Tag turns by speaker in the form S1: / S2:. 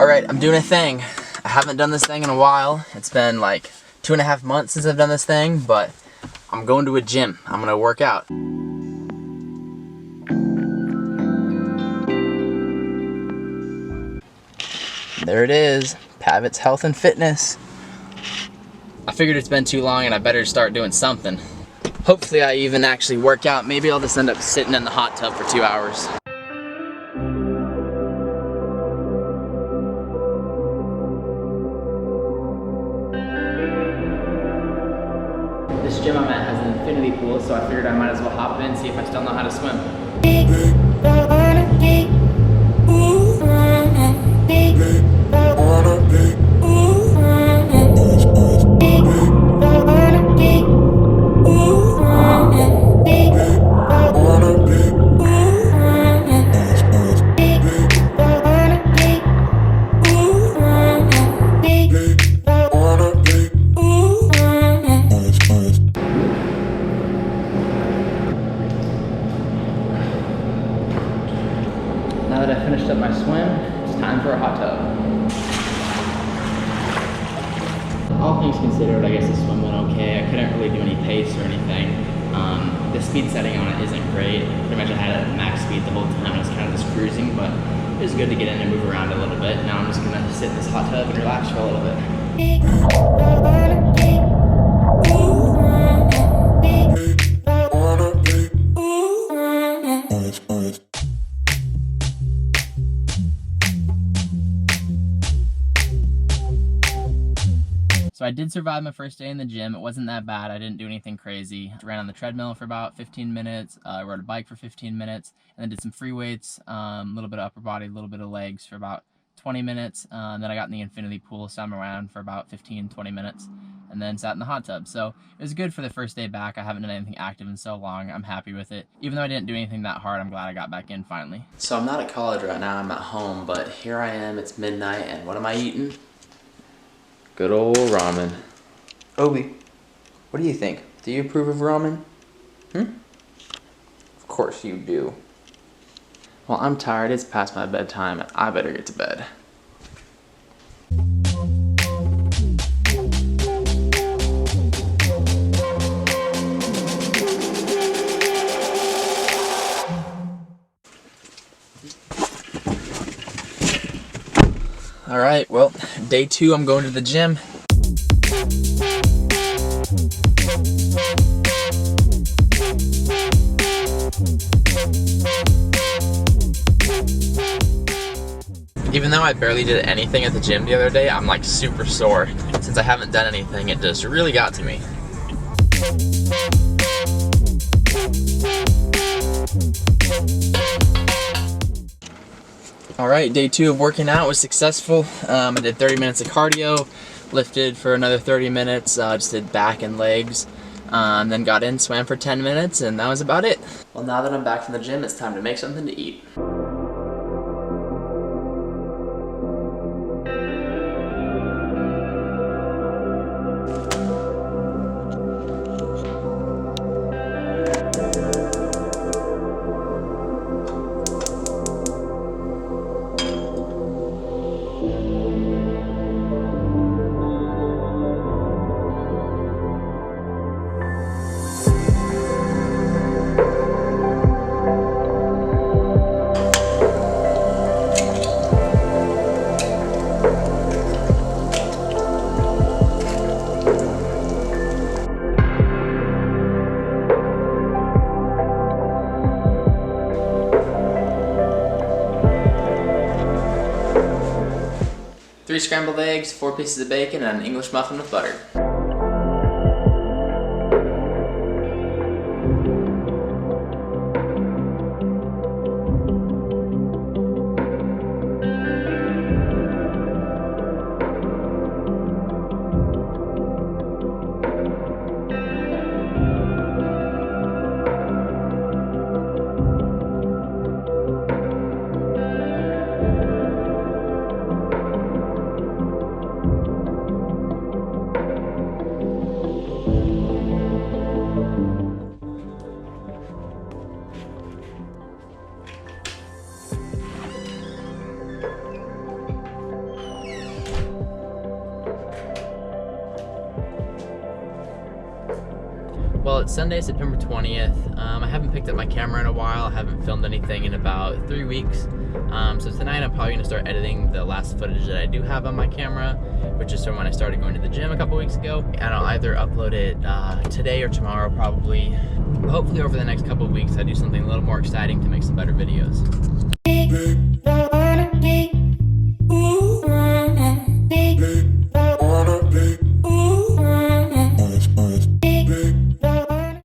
S1: Alright, I'm doing a thing. I haven't done this thing in a while. It's been like 2.5 months since I've done this thing, but I'm going to a gym. I'm gonna work out. There it is, Pavitt's Health and Fitness. I figured it's been too long and I better start doing something. Hopefully I even actually work out. Maybe I'll just end up sitting in the hot tub for 2 hours. This gym I'm at has an infinity pool, so I figured I might as well hop in and see if I still know how to swim. Now that I finished up my swim, it's time for a hot tub. All things considered, I guess the swim went okay. I couldn't really do any pace or anything. The speed setting on it isn't great. Pretty much I had it at max speed the whole time. I was kind of just cruising, but it was good to get in and move around a little bit. Now I'm just gonna sit in this hot tub and relax for a little bit. So I did survive my first day in the gym. It wasn't that bad. I didn't do anything crazy. I ran on the treadmill for about 15 minutes, rode a bike for 15 minutes, and then did some free weights, a little bit of upper body, a little bit of legs for about 20 minutes. And then I got in the infinity pool, swam around for about 15-20 minutes, and then sat in the hot tub. So it was good for the first day back. I haven't done anything active in so long. I'm happy with it. Even though I didn't do anything that hard, I'm glad I got back in finally. So I'm not at college right now, I'm at home, but here I am, it's midnight, and what am I eating? Good old ramen. Obi, what do you think? Do you approve of ramen? Of course you do. Well, I'm tired. It's past my bedtime, and I better get to bed. All right, well, day 2, I'm going to the gym. Even though I barely did anything at the gym the other day, I'm like super sore. Since I haven't done anything, it just really got to me. Alright, day 2 of working out was successful. I did 30 minutes of cardio, lifted for another 30 minutes, just did back and legs, then got in, swam for 10 minutes, and that was about it. Well, now that I'm back from the gym, it's time to make something to eat. Three scrambled eggs, 4 pieces of bacon, and an English muffin with butter. it's Sunday, September 20th. I haven't picked up my camera in a while. I haven't filmed anything in about 3 weeks. So tonight I'm probably gonna start editing the last footage that I do have on my camera, which is from when I started going to the gym a couple weeks ago. And I'll either upload it today or tomorrow probably. Hopefully over the next couple of weeks I do something a little more exciting to make some better videos.